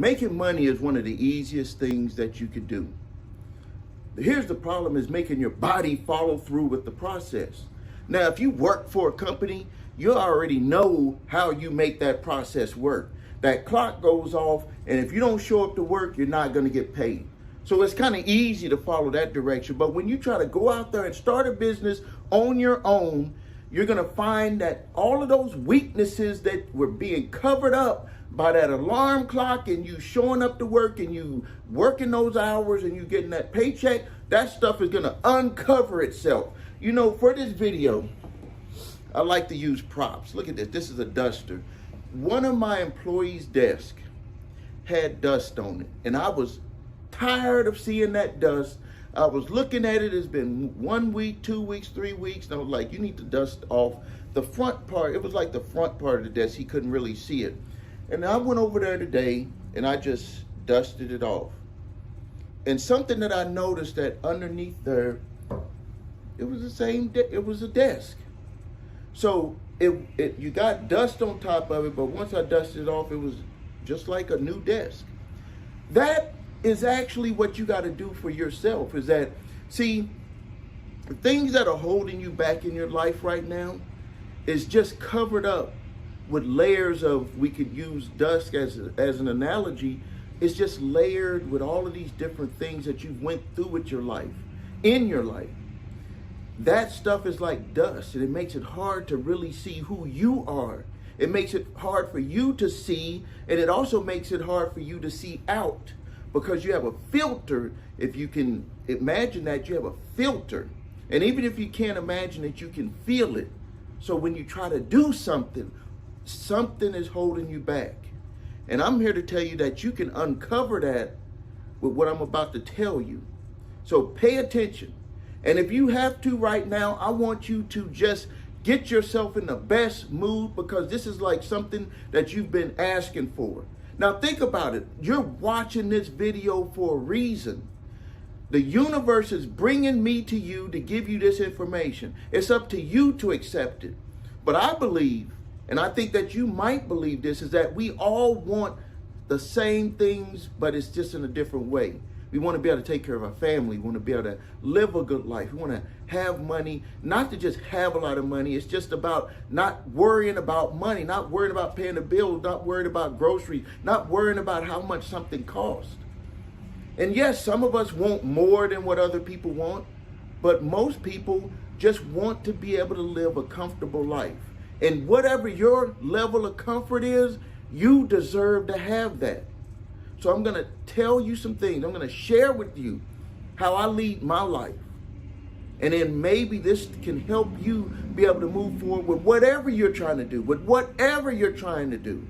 Making money is one of the easiest things that you could do. Here's the problem, is making your body follow through with the process. Now, if you work for a company, you already know how you make that process work. That clock goes off, and if you don't show up to work, you're not going to get paid. So it's kind of easy to follow that direction. But when you try to go out there and start a business on your own, you're going to find that all of those weaknesses that were being covered up by that alarm clock and you showing up to work and you working those hours and you getting that paycheck, that stuff is going to uncover itself. You know, for this video, I like to use props. Look at this. This is a duster. One of my employees' desk had dust on it, and I was tired of seeing that dust. I was looking at it. It's been 1 week, 2 weeks, 3 weeks, and I was like, you need to dust off the front part. It was like the front part of the desk. He couldn't really see it. And I went over there today, and I just dusted it off. And something that I noticed, that underneath there, it was the same, it was a desk. So you got dust on top of it, but once I dusted it off, it was just like a new desk. That is actually what you got to do for yourself, is that, see, the things that are holding you back in your life right now is just covered up with layers of, we could use dust as an analogy. It's just layered with all of these different things that you've went through with your life, in your life. That stuff is like dust, and it makes it hard to really see who you are. It makes it hard for you to see, and it also makes it hard for you to see out, because you have a filter. If you can imagine that, you have a filter. And even if you can't imagine it, you can feel it. So when you try to do something, something is holding you back. And I'm here to tell you that you can uncover that with what I'm about to tell you. So pay attention. And if you have to right now, I want you to just get yourself in the best mood, because this is like something that you've been asking for. Now think about it. You're watching this video for a reason. The universe is bringing me to you to give you this information. It's up to you to accept it. But I believe, and I think that you might believe this, is that we all want the same things, but it's just in a different way. We want to be able to take care of our family. We want to be able to live a good life. We want to have money, not to just have a lot of money. It's just about not worrying about money, not worrying about paying the bills, not worrying about groceries, not worrying about how much something costs. And yes, some of us want more than what other people want, but most people just want to be able to live a comfortable life. And whatever your level of comfort is, you deserve to have that. So I'm going to tell you some things. I'm going to share with you how I lead my life. And then maybe this can help you be able to move forward with whatever you're trying to do, with whatever you're trying to do.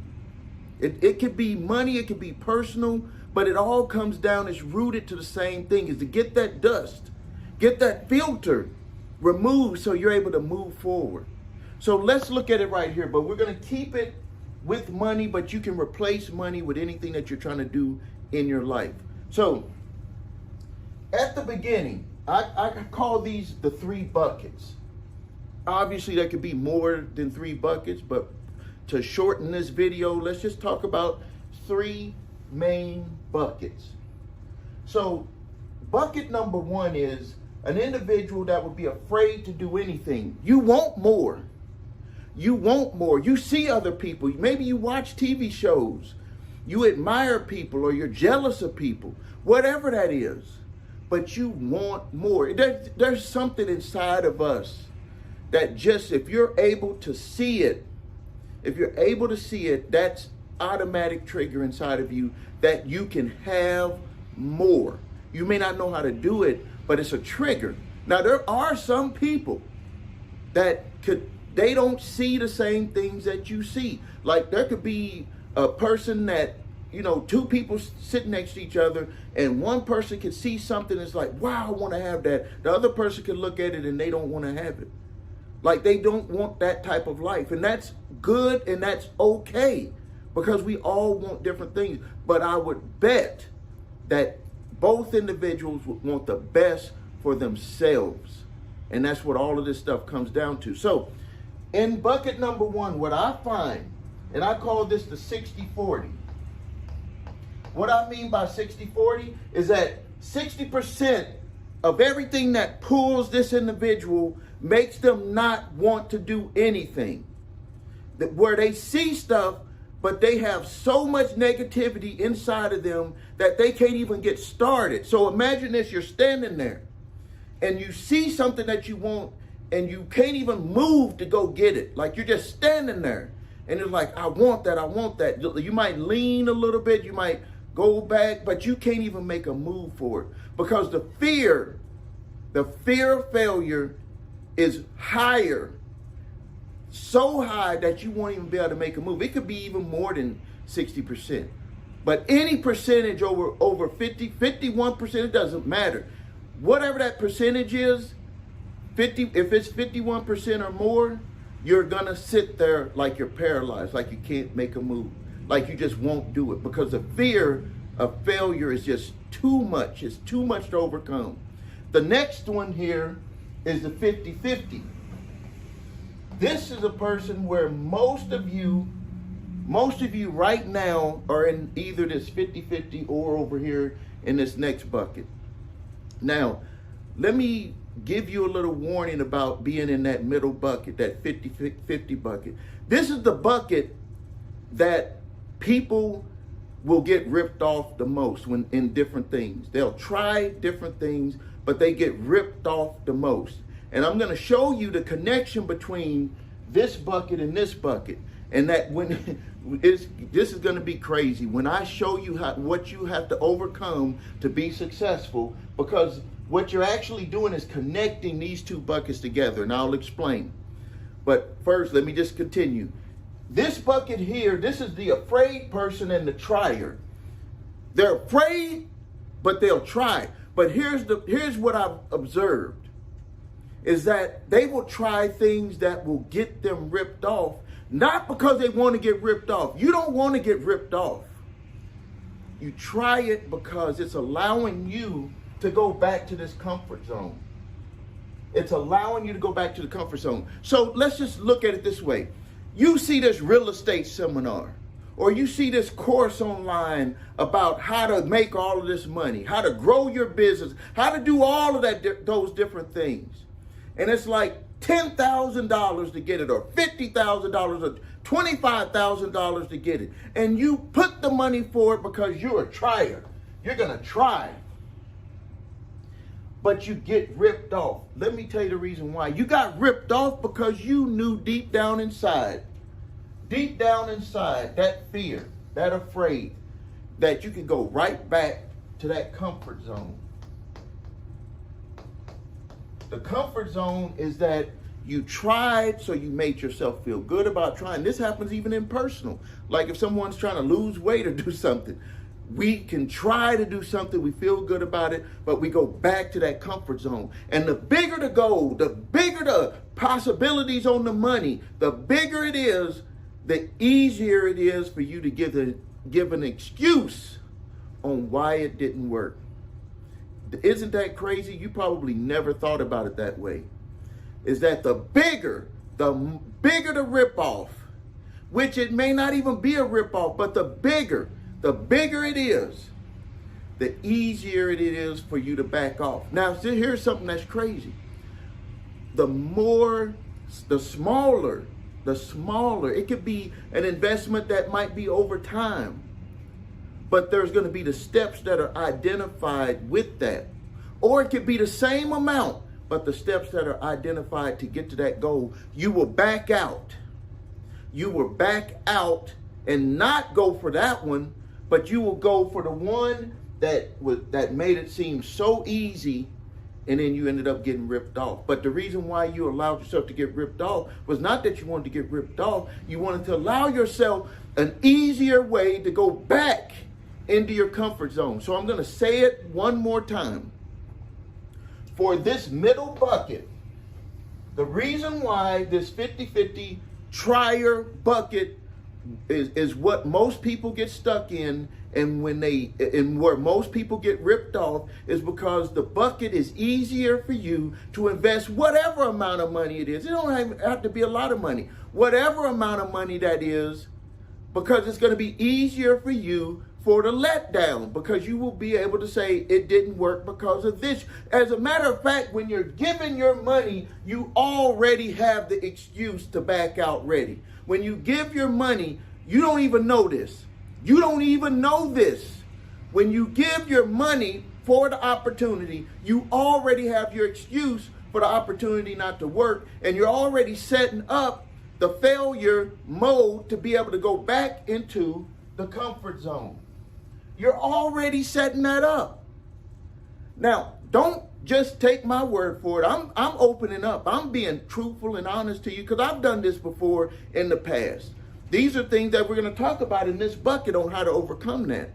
It could be money, it could be personal, but it all comes down, it's rooted to the same thing, is to get that dust, get that filter removed so you're able to move forward. So let's look at it right here, but we're going to keep it with money, but you can replace money with anything that you're trying to do in your life. So at the beginning, I call these the 3 buckets. Obviously, there could be more than 3 buckets, but to shorten this video, let's just talk about 3 main buckets. So bucket number 1 is an individual that would be afraid to do anything. You want more. You want more. You see other people. Maybe you watch TV shows. You admire people, or you're jealous of people, whatever that is. But you want more. There's something inside of us that just, if you're able to see it, that's automatic trigger inside of you that you can have more. You may not know how to do it, but it's a trigger. Now, there are some people that they don't see the same things that you see. Like, there could be a person that, 2 people sitting next to each other, and one person can see something that's like, wow, I want to have that. The other person can look at it and they don't want to have it. Like, they don't want that type of life. And that's good and that's okay, because we all want different things. But I would bet that both individuals would want the best for themselves. And that's what all of this stuff comes down to. So in bucket number 1, what I find, and I call this the 60-40. What I mean by 60-40 is that 60% of everything that pulls this individual makes them not want to do anything. That where they see stuff, but they have so much negativity inside of them that they can't even get started. So imagine this, you're standing there and you see something that you want and you can't even move to go get it. Like you're just standing there and it's like, I want that, I want that. You might lean a little bit, you might go back, but you can't even make a move for it because the fear of failure is higher, so high that you won't even be able to make a move. It could be even more than 60%. But any percentage over 50, 51%, it doesn't matter. Whatever that percentage is, if it's 51% or more, you're gonna sit there like you're paralyzed, like you can't make a move, like you just won't do it because the fear of failure is just too much. It's too much to overcome. The next one here is the 50-50. This is a person where most of you right now are in either this 50-50 or over here in this next bucket. Now, let me give you a little warning about being in that middle bucket, that 50-50 bucket. This is the bucket that people will get ripped off the most when in different things. They'll try different things, but they get ripped off the most. And I'm going to show you the connection between this bucket and this bucket. And that when this is going to be crazy when I show you what you have to overcome to be successful, because what you're actually doing is connecting these two buckets together, and I'll explain. But first, let me just continue. This bucket here, this is the afraid person and the trier. They're afraid, but they'll try. But here's what I've observed, is that they will try things that will get them ripped off, not because they want to get ripped off. You don't want to get ripped off. You try it because it's allowing you to go back to this comfort zone. It's allowing you to go back to the comfort zone. So let's just look at it this way. You see this real estate seminar, or you see this course online about how to make all of this money, how to grow your business, how to do all of those different things. And it's like $10,000 to get it, or $50,000, or $25,000 to get it. And you put the money for it because you're a trier. You're going to try. But you get ripped off. Let me tell you the reason why. You got ripped off because you knew deep down inside, that fear, that afraid, that you could go right back to that comfort zone. The comfort zone is that you tried, so you made yourself feel good about trying. This happens even in personal. Like if someone's trying to lose weight or do something, we can try to do something, we feel good about it, but we go back to that comfort zone. And the bigger the goal, the bigger the possibilities on the money, the bigger it is, the easier it is for you to give an excuse on why it didn't work. Isn't that crazy? You probably never thought about it that way. Is that the bigger the ripoff, which it may not even be a ripoff, but the bigger it is, the easier it is for you to back off. Now, here's something that's crazy. The smaller, it could be an investment that might be over time, but there's going to be the steps that are identified with that. Or it could be the same amount, but the steps that are identified to get to that goal, you will back out. You will back out and not go for that one, but you will go for the one that made it seem so easy, and then you ended up getting ripped off. But the reason why you allowed yourself to get ripped off was not that you wanted to get ripped off. You wanted to allow yourself an easier way to go back into your comfort zone. So I'm going to say it one more time. For this middle bucket, the reason why this 50-50 trier bucket is what most people get stuck in, and where most people get ripped off, is because the bucket is easier for you to invest whatever amount of money it is. It don't have to be a lot of money. Whatever amount of money that is, because it's going to be easier for you for the letdown, because you will be able to say it didn't work because of this. As a matter of fact, when you're giving your money, you already have the excuse to back out ready. When you give your money, you don't even know this. You don't even know this. When you give your money for the opportunity, you already have your excuse for the opportunity not to work, and you're already setting up the failure mode to be able to go back into the comfort zone. You're already setting that up. Now, don't just take my word for it. I'm opening up. I'm being truthful and honest to you, because I've done this before in the past. These are things that we're going to talk about in this bucket on how to overcome that.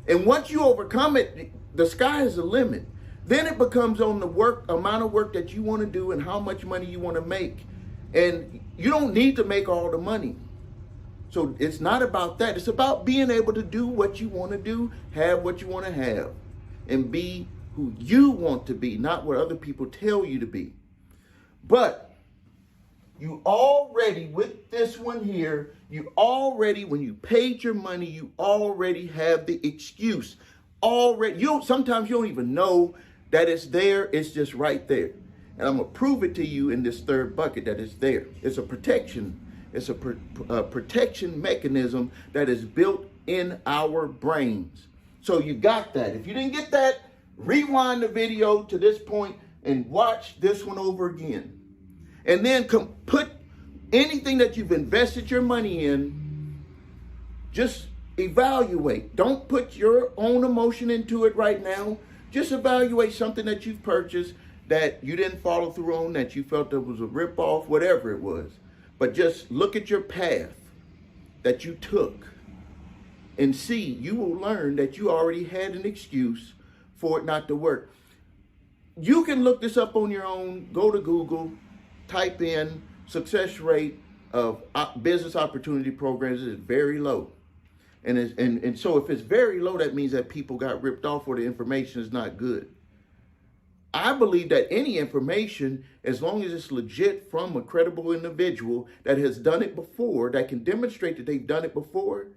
And once you overcome it, the sky is the limit. Then it becomes on the amount of work that you want to do and how much money you want to make. And you don't need to make all the money. So it's not about that. It's about being able to do what you want to do, have what you want to have, and be who you want to be, not what other people tell you to be. But you already, with this one here, you already, when you paid your money, you already have the excuse. Already, sometimes you don't even know that it's there. It's just right there. And I'm going to prove it to you in this third bucket that it's there. It's a protection. It's a protection mechanism that is built in our brains. So you got that. If you didn't get that, rewind the video to this point and watch this one over again. And then put anything that you've invested your money in, just evaluate. Don't put your own emotion into it right now. Just evaluate something that you've purchased that you didn't follow through on, that you felt that was a ripoff, whatever it was. But just look at your path that you took and see, you will learn that you already had an excuse for it not to work. You can look this up on your own. Go to Google, type in success rate of business opportunity programs is very low. And so if it's very low, that means that people got ripped off or the information is not good. I believe that any information, as long as it's legit from a credible individual that has done it before, that can demonstrate that they've done it before,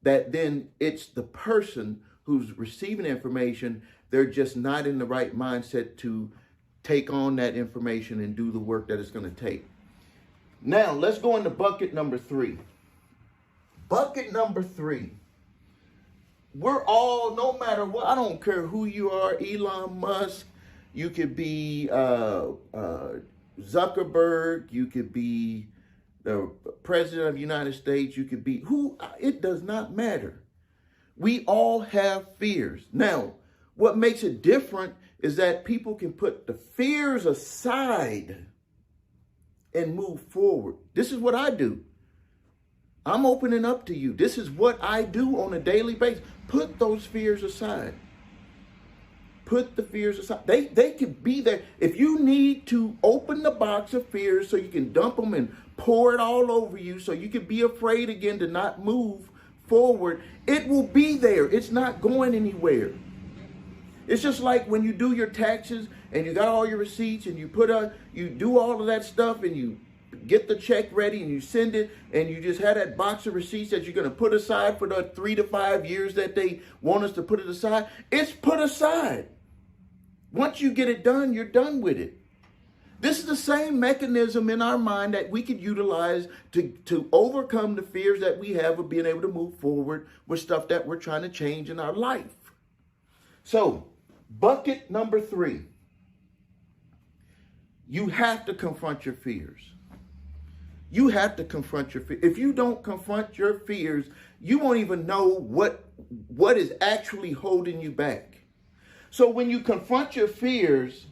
that then it's the person who's receiving information, they're just not in the right mindset to take on that information and do the work that it's going to take. Now, let's go into bucket number 3. Bucket number 3. We're all, no matter what, I don't care who you are, Elon Musk, you could be Zuckerberg, you could be the president of the United States, you could be who, it does not matter. We all have fears. Now, what makes it different is that people can put the fears aside and move forward. This is what I do. I'm opening up to you. This is what I do on a daily basis. Put those fears aside. Put the fears aside. They can be there. If you need to open the box of fears so you can dump them and pour it all over you so you can be afraid again to not move forward, it will be there. It's not going anywhere. It's just like when you do your taxes and you got all your receipts and you do all of that stuff and you get the check ready and you send it and you just have that box of receipts that you're going to put aside for the 3 to 5 years that they want us to put it aside. It's put aside. Once you get it done, you're done with it. This is the same mechanism in our mind that we could utilize to overcome the fears that we have of being able to move forward with stuff that we're trying to change in our life. So, bucket number 3. You have to confront your fears. You have to confront your fears. If you don't confront your fears, you won't even know what is actually holding you back. So when you confront your fears,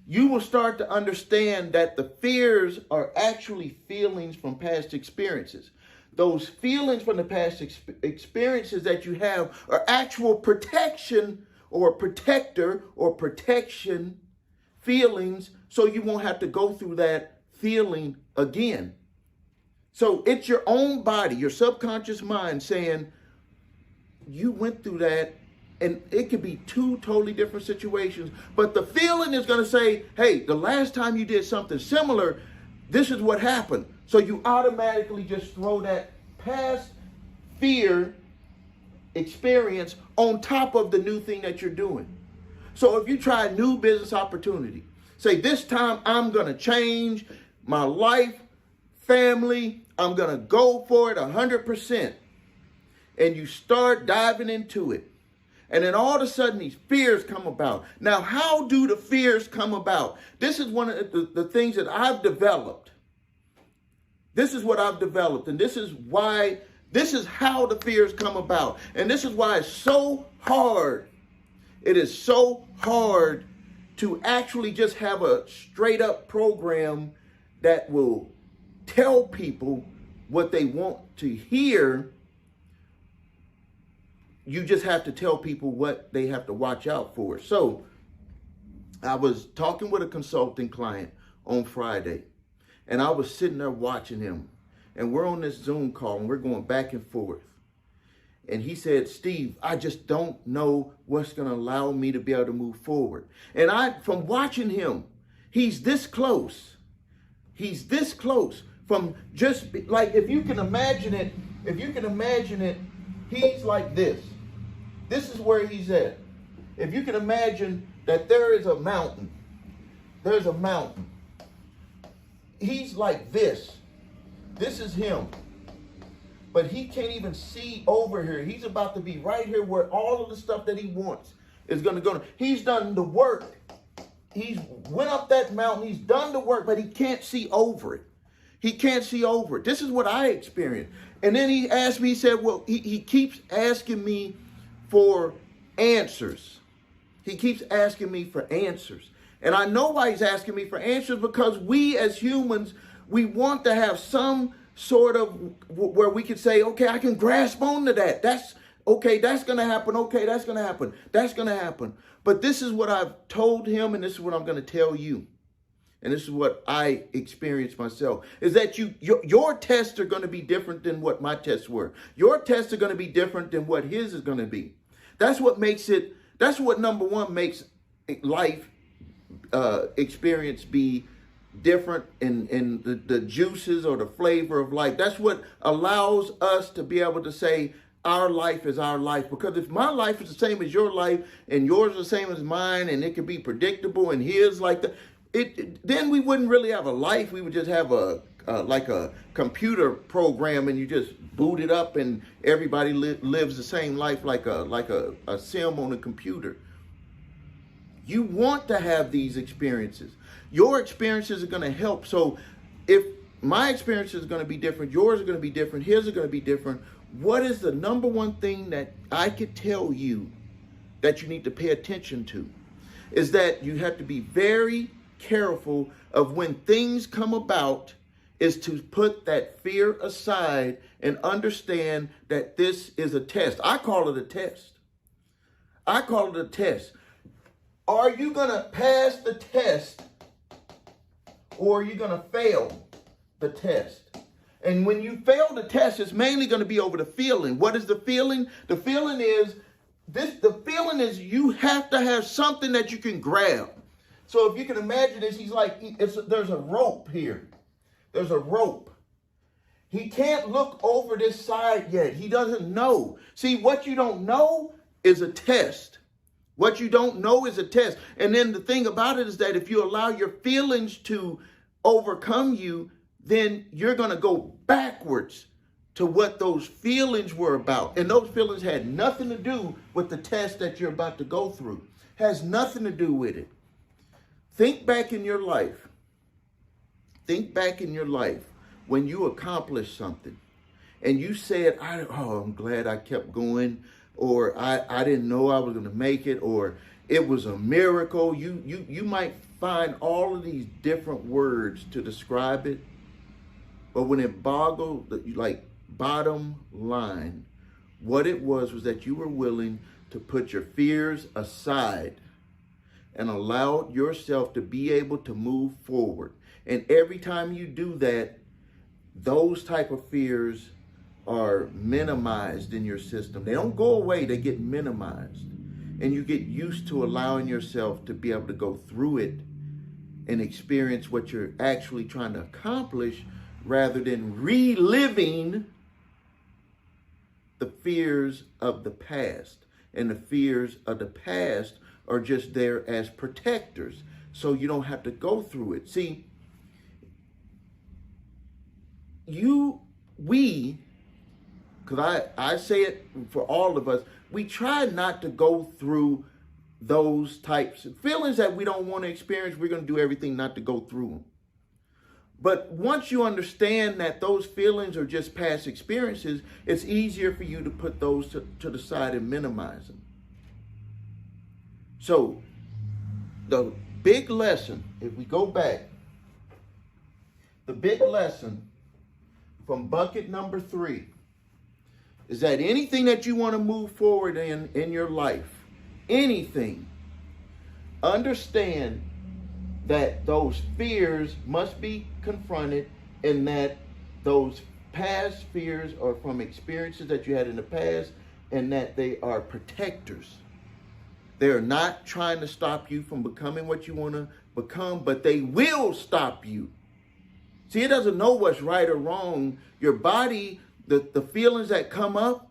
you will start to understand that the fears are actually feelings from past experiences. Those feelings from the past experiences that you have are actual protection or protector or protection feelings, so you won't have to go through that feeling again. So it's your own body, your subconscious mind saying, you went through that, and it could be 2 totally different situations, but the feeling is going to say, hey, the last time you did something similar, this is what happened. So you automatically just throw that past fear experience on top of the new thing that you're doing. So if you try a new business opportunity, say this time I'm going to change my life, family, I'm going to go for it 100%. And you start diving into it. And then all of a sudden these fears come about. Now, how do the fears come about? This is one of the things that I've developed. This is what I've developed. And this is how the fears come about. And this is why it's so hard. It is so hard to actually just have a straight up program that will tell people what they want to hear. You just have to tell people what they have to watch out for. So I was talking with a consulting client on Friday, and I was sitting there watching him, and we're on this Zoom call and we're going back and forth. And he said, Steve, I just don't know what's going to allow me to be able to move forward. And from watching him, he's this close. He's this close from just like, if you can imagine it, he's like this. This is where he's at. If you can imagine that there is a mountain. There's a mountain. He's like this. This is him. But he can't even see over here. He's about to be right here where all of the stuff that he wants is going to go. He's done the work. He's went up that mountain. He's done the work, but he can't see over it. He can't see over it. This is what I experienced. And then he asked me, he said, well, he keeps asking me for answers. He keeps asking me for answers. And I know why he's asking me for answers, because we as humans, we want to have some sort of where we could say, okay, I can grasp onto that. That's okay. That's going to happen. Okay, that's going to happen. That's going to happen. But this is what I've told him, and this is what I'm going to tell you. And this is what I experienced myself, is that your tests are going to be different than what my tests were. Your tests are going to be different than what his is going to be. That's what makes it, that's what number one makes life experience be different in the juices or the flavor of life. That's what allows us to be able to say our life is our life. Because if my life is the same as your life and yours is the same as mine, and it could be predictable and his like that, then we wouldn't really have a life. We would just have like a computer program, and you just boot it up and everybody lives the same life like a sim on a computer. You want to have these experiences. Your experiences are going to help. So if my experience is going to be different, yours are going to be different, his are going to be different, what is the number one thing that I could tell you that you need to pay attention to? Is that you have to be very careful of when things come about, is to put that fear aside and understand that this is a test. I call it a test. I call it a test. Are you going to pass the test, or are you going to fail the test? And when you fail the test, it's mainly going to be over the feeling. What is the feeling? The feeling is you have to have something that you can grab. So if you can imagine this, he's like, there's a rope here. There's a rope. He can't look over this side yet. He doesn't know. See, what you don't know is a test. What you don't know is a test. And then the thing about it is that if you allow your feelings to overcome you, then you're going to go backwards to what those feelings were about. And those feelings had nothing to do with the test that you're about to go through. Has nothing to do with it. Think back in your life. Think back in your life when you accomplished something and you said, I'm glad I kept going, or I didn't know I was going to make it, or it was a miracle. You might find all of these different words to describe it. But when it bottom line, what it was that you were willing to put your fears aside and allow yourself to be able to move forward. And every time you do that, those type of fears are minimized in your system. They don't go away, they get minimized. And you get used to allowing yourself to be able to go through it and experience what you're actually trying to accomplish, rather than reliving the fears of the past. And the fears of the past are just there as protectors, so you don't have to go through it. See, because I say it for all of us, we try not to go through those types of feelings that we don't want to experience. We're going to do everything not to go through them. But once you understand that those feelings are just past experiences, it's easier for you to put those to the side and minimize them. So the big lesson, if we go back, the big lesson from bucket number 3 is that anything that you want to move forward in your life, anything, understand that those fears must be confronted, and that those past fears are from experiences that you had in the past, and that they are protectors. They're not trying to stop you from becoming what you want to become, but they will stop you. See, it doesn't know what's right or wrong. Your body, the feelings that come up,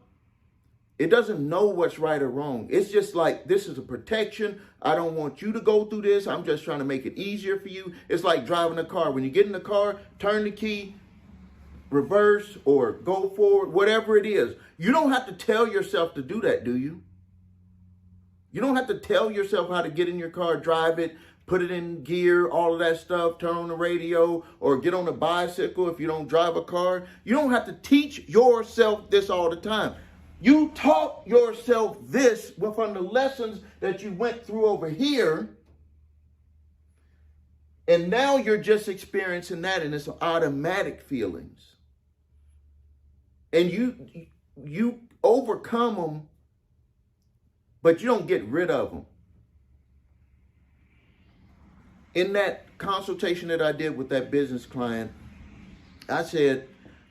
it doesn't know what's right or wrong. It's just like, this is a protection. I don't want you to go through this. I'm just trying to make it easier for you. It's like driving a car. When you get in the car, turn the key, reverse, or go forward, whatever it is. You don't have to tell yourself to do that, do you? You don't have to tell yourself how to get in your car, drive it, put it in gear, all of that stuff, turn on the radio, or get on a bicycle if you don't drive a car. You don't have to teach yourself this all the time. You taught yourself this from the lessons that you went through over here, and now you're just experiencing that, and it's automatic feelings. And you overcome them, but you don't get rid of them. In that consultation that I did with that business client, I said,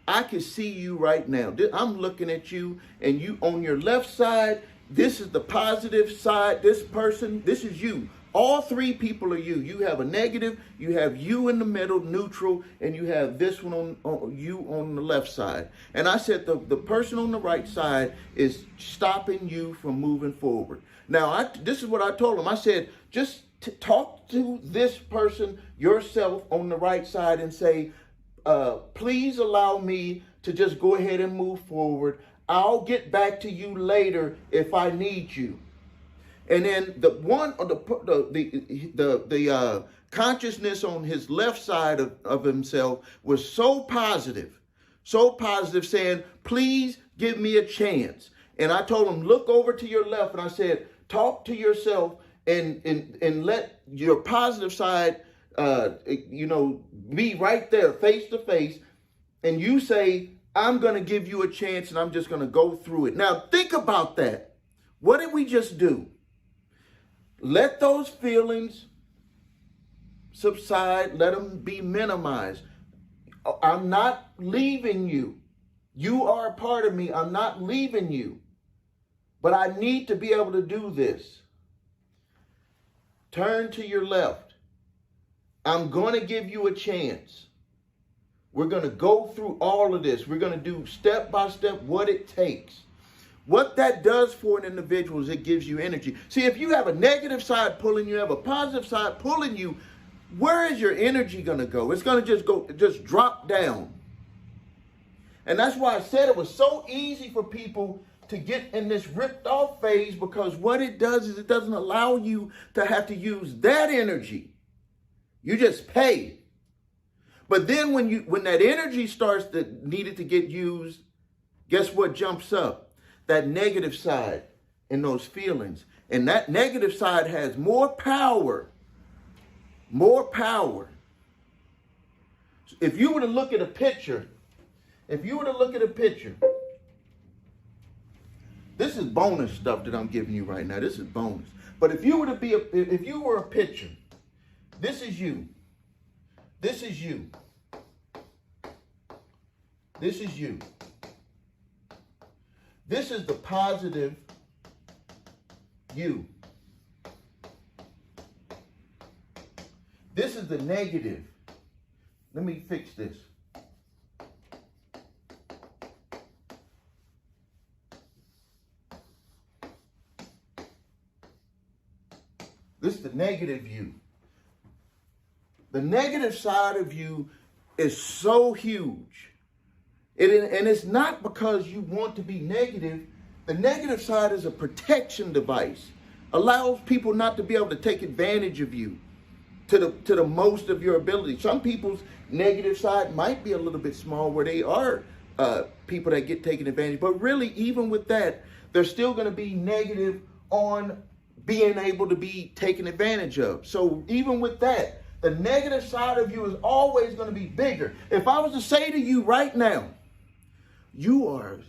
I can see you right now. I'm looking at you, and you on your left side, this is the positive side. This person, this is you. All 3 people are you. You have a negative, you have you in the middle, neutral, and you have this one on you on the left side. And I said the person on the right side is stopping you from moving forward. Now, this is what I told him. I said, just talk to this person yourself on the right side and say, please allow me to just go ahead and move forward. I'll get back to you later if I need you. And then the consciousness on his left side of himself was so positive, saying, please give me a chance. And I told him, look over to your left, and I said, talk to yourself and let your positive side be right there face to face, and you say, I'm going to give you a chance, and I'm just going to go through it. Now, think about that. What did we just do? Let those feelings subside. Let them be minimized. I'm not leaving you. You are a part of me. I'm not leaving you. But I need to be able to do this. Turn to your left. I'm going to give you a chance. We're going to go through all of this. We're going to do step by step what it takes. What that does for an individual is it gives you energy. See, if you have a negative side pulling you, have a positive side pulling you, where is your energy going to go? It's going to just drop down. And that's why I said it was so easy for people to get in this ripped off phase, because what it does is it doesn't allow you to have to use that energy. You just pay. But then when that energy starts needed to get used, guess what jumps up? That negative side and those feelings. And that negative side has more power. More power. If you were to look at a picture, this is bonus stuff that I'm giving you right now. This is bonus. But if you were a picture, this is you. This is you. This is you. This is the positive you. This is the negative. Let me fix this. This is the negative you. The negative side of you is so huge. And it's not because you want to be negative. The negative side is a protection device. Allows people not to be able to take advantage of you to the most of your ability. Some people's negative side might be a little bit small where they are people that get taken advantage. But really, even with that, they're still going to be negative on being able to be taken advantage of. So even with that, the negative side of you is always going to be bigger. If I was to say to you right now, you are a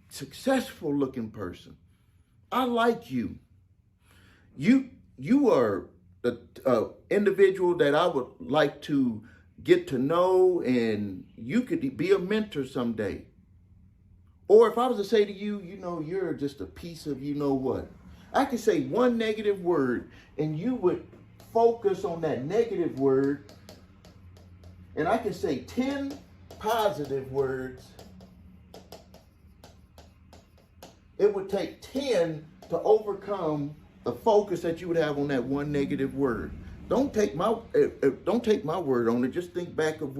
successful looking person. I like you. You are the individual that I would like to get to know, and you could be a mentor someday. Or if I was to say to you, you know, you're just a piece of you know what. I could say one negative word and you would focus on that negative word. And I can say 10 positive words. It would take 10 to overcome the focus that you would have on that one negative word. Don't take my word on it. Just think back of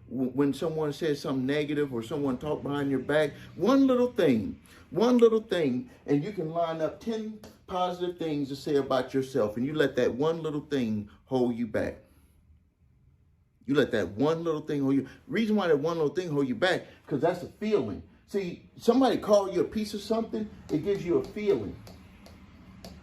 when someone says something negative or someone talk behind your back. One little thing, and you can line up 10 positive things to say about yourself, and you let that one little thing hold you back. You let that one little thing hold you. Reason why that one little thing hold you back, because that's a feeling. See, somebody call you a piece of something, it gives you a feeling.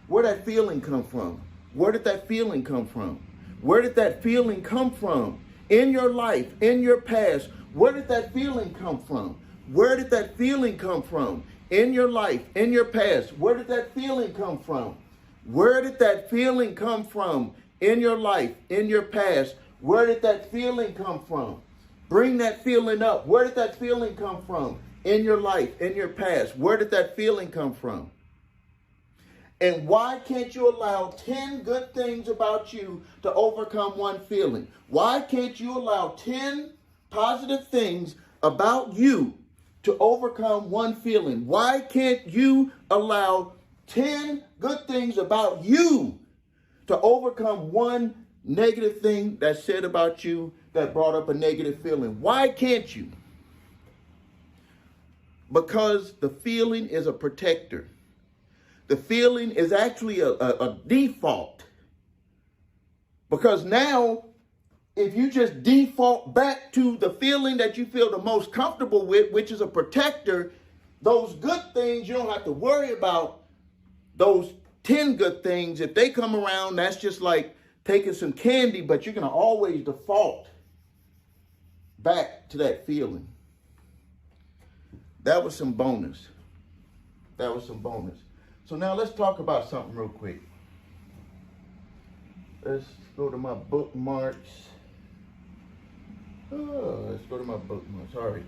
Where that feeling come from? Where did that feeling come from? Where did that feeling come from? In your life, in your past, where did that feeling come from? Where did that feeling come from? In your life, in your past, where did that feeling come from? Where did that feeling come from? In your life, in your past, where did that feeling come from? Bring that feeling up. Where did that feeling come from? In your life, in your past, where did that feeling come from? And why can't you allow 10 good things about you to overcome one feeling? Why can't you allow 10 positive things about you to overcome one feeling? Why can't you allow 10 good things about you to overcome one negative thing that's said about you that brought up a negative feeling? Why can't you? Because the feeling is a protector. The feeling is actually a default. Because now, if you just default back to the feeling that you feel the most comfortable with, which is a protector, those good things, you don't have to worry about those 10 good things. If they come around, that's just like taking some candy, but you're going to always default back to that feeling. That was some bonus. So now let's talk about something real quick. Let's go to my bookmarks. Let's go to my bookmarks. All right.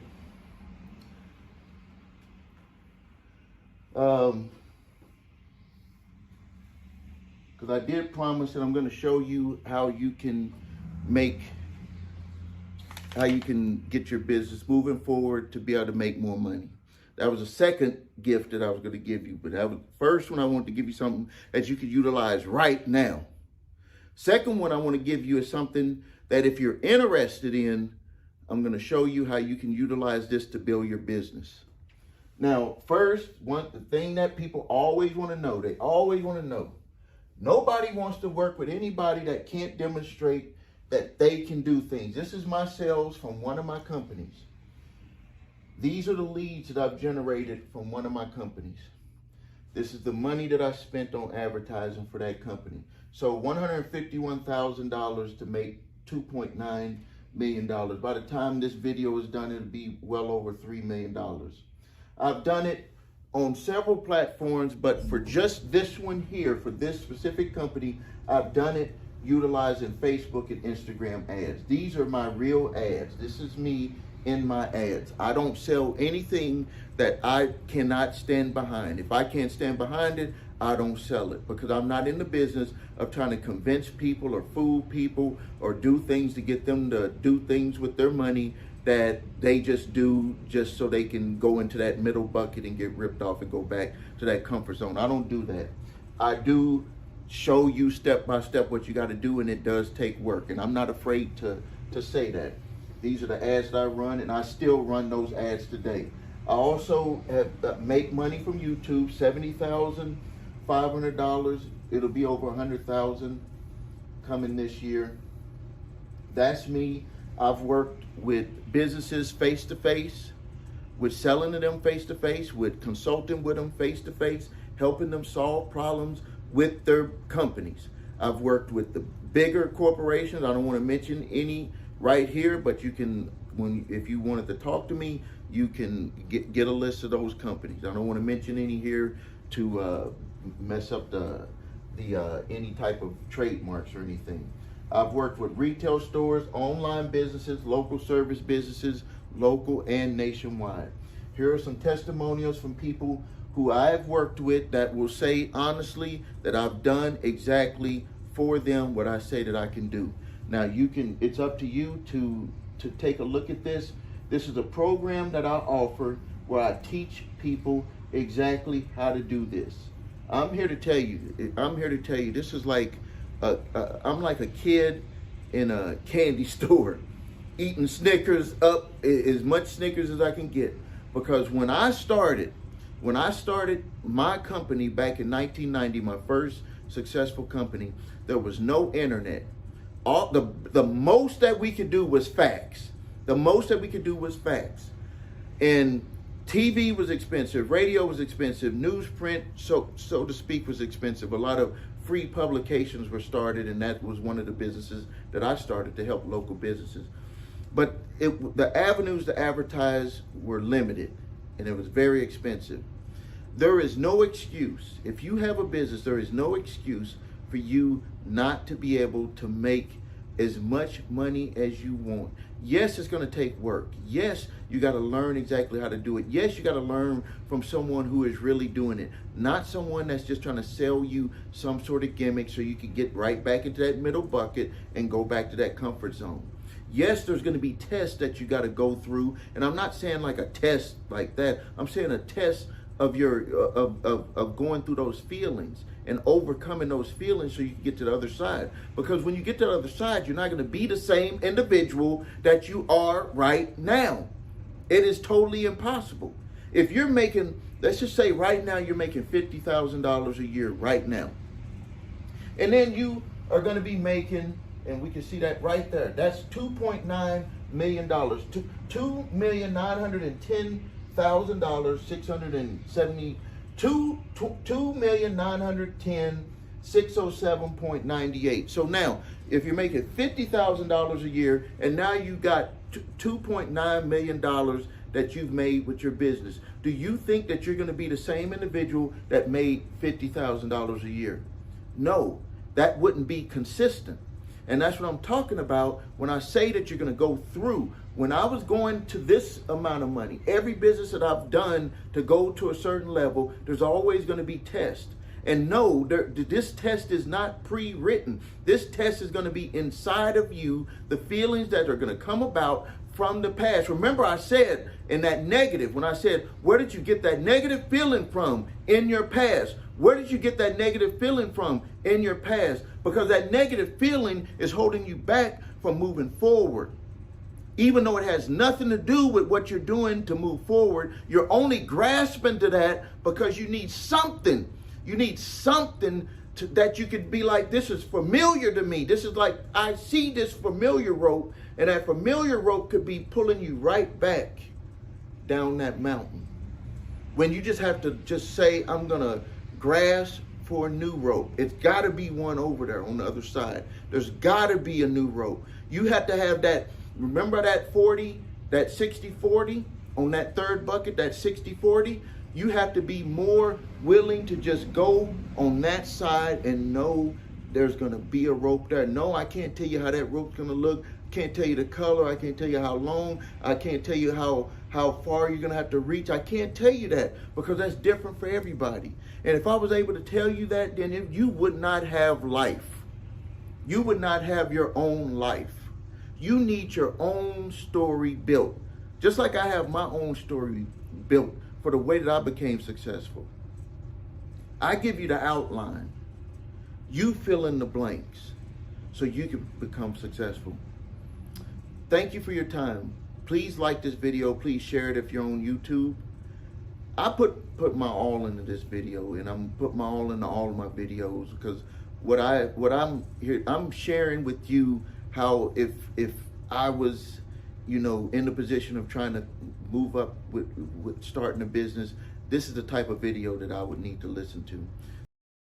Because I did promise that I'm going to show you how you can get your business moving forward to be able to make more money. That was the second gift that I was going to give you. But that was the first one. I wanted to give you something that you could utilize right now. Second one I want to give you is something that if you're interested in, I'm going to show you how you can utilize this to build your business. Now, first, the thing that people always want to know, nobody wants to work with anybody that can't demonstrate that they can do things. This is my sales from one of my companies. These are the leads that I've generated from one of my companies. This is the money that I spent on advertising for that company. So $151,000 to make $2.9 million. By the time this video is done, it'll be well over $3 million. I've done it on several platforms, but for just this one here, for this specific company, I've done it utilizing Facebook and Instagram ads. These are my real ads. This is me in my ads. I don't sell anything that I cannot stand behind. If I can't stand behind it, I don't sell it, because I'm not in the business of trying to convince people or fool people or do things to get them to do things with their money that they just do just so they can go into that middle bucket and get ripped off and go back to that comfort zone. I don't do that. I do show you step by step what you got to do, and it does take work. And I'm not afraid to say that. These are the ads that I run, and I still run those ads today. I also have make money from YouTube, $70,500. It'll be over $100,000 coming this year. That's me. I've worked with businesses face to face, with selling to them face to face, with consulting with them face to face, helping them solve problems with their companies. I've worked with the bigger corporations. I don't want to mention any right here, but you can, if you wanted to talk to me, you can get a list of those companies. I don't want to mention any here to mess up the any type of trademarks or anything. I've worked with retail stores, online businesses, local service businesses, local and nationwide. Here are some testimonials from people who I've worked with that will say honestly that I've done exactly for them what I say that I can do. Now it's up to you to take a look at this. This is a program that I offer where I teach people exactly how to do this. I'm here to tell you, this is like, I'm like a kid in a candy store eating Snickers up, as much Snickers as I can get. Because when I started my company back in 1990, my first successful company, there was no internet. The most that we could do was fax. And TV was expensive, radio was expensive, newsprint, so to speak, was expensive. A lot of free publications were started, and that was one of the businesses that I started to help local businesses. But the avenues to advertise were limited, and it was very expensive. There is no excuse. If you have a business, there is no excuse for you not to be able to make as much money as you want. Yes, it's going to take work. Yes, you got to learn exactly how to do it. Yes, you got to learn from someone who is really doing it, not someone that's just trying to sell you some sort of gimmick so you can get right back into that middle bucket and go back to that comfort zone. Yes, there's going to be tests that you got to go through, and I'm not saying like a test like that. I'm saying a test of your of going through those feelings and overcoming those feelings so you can get to the other side. Because when you get to the other side, you're not going to be the same individual that you are right now. It is totally impossible. If you're making, let's just say right now you're making $50,000 a year right now, and then you are going to be making, and we can see that right there, that's $2.9 million, $2,910,670, $2,910,607.98. So now, if you're making $50,000 a year, and now you got $2.9 million that you've made with your business, do you think that you're going to be the same individual that made $50,000 a year? No, that wouldn't be consistent. And that's what I'm talking about when I say that you're going to go through. When I was going to this amount of money, every business that I've done to go to a certain level, there's always going to be tests. And no, this test is not pre-written. This test is going to be inside of you, the feelings that are going to come about from the past. Remember, I said in that negative, when I said, where did you get that negative feeling from in your past? Where did you get that negative feeling from in your past? Because that negative feeling is holding you back from moving forward. Even though it has nothing to do with what you're doing to move forward, you're only grasping to that because you need something. You need something that you could be like, this is familiar to me. This is like, I see this familiar rope, and that familiar rope could be pulling you right back down that mountain. When you just have to just say, I'm going to grasp for a new rope. It's got to be one over there on the other side. There's got to be a new rope. You have to have that. Remember that 40, that 60-40 on that third bucket, that 60-40? You have to be more willing to just go on that side and know there's going to be a rope there. No, I can't tell you how that rope's going to look. Can't tell you the color. I can't tell you how long. I can't tell you how far you're going to have to reach. I can't tell you that because that's different for everybody. And if I was able to tell you that, then you would not have life. You would not have your own life. You need your own story built. Just like I have my own story built for the way that I became successful. I give you the outline, You fill in the blanks so you can become successful. Thank you for your time. Please like this video. Please share it if you're on YouTube. I put my all into this video, and I'm put my all into all of my videos, because I'm sharing with you how if I was, in the position of trying to move up with starting a business, this is the type of video that I would need to listen to.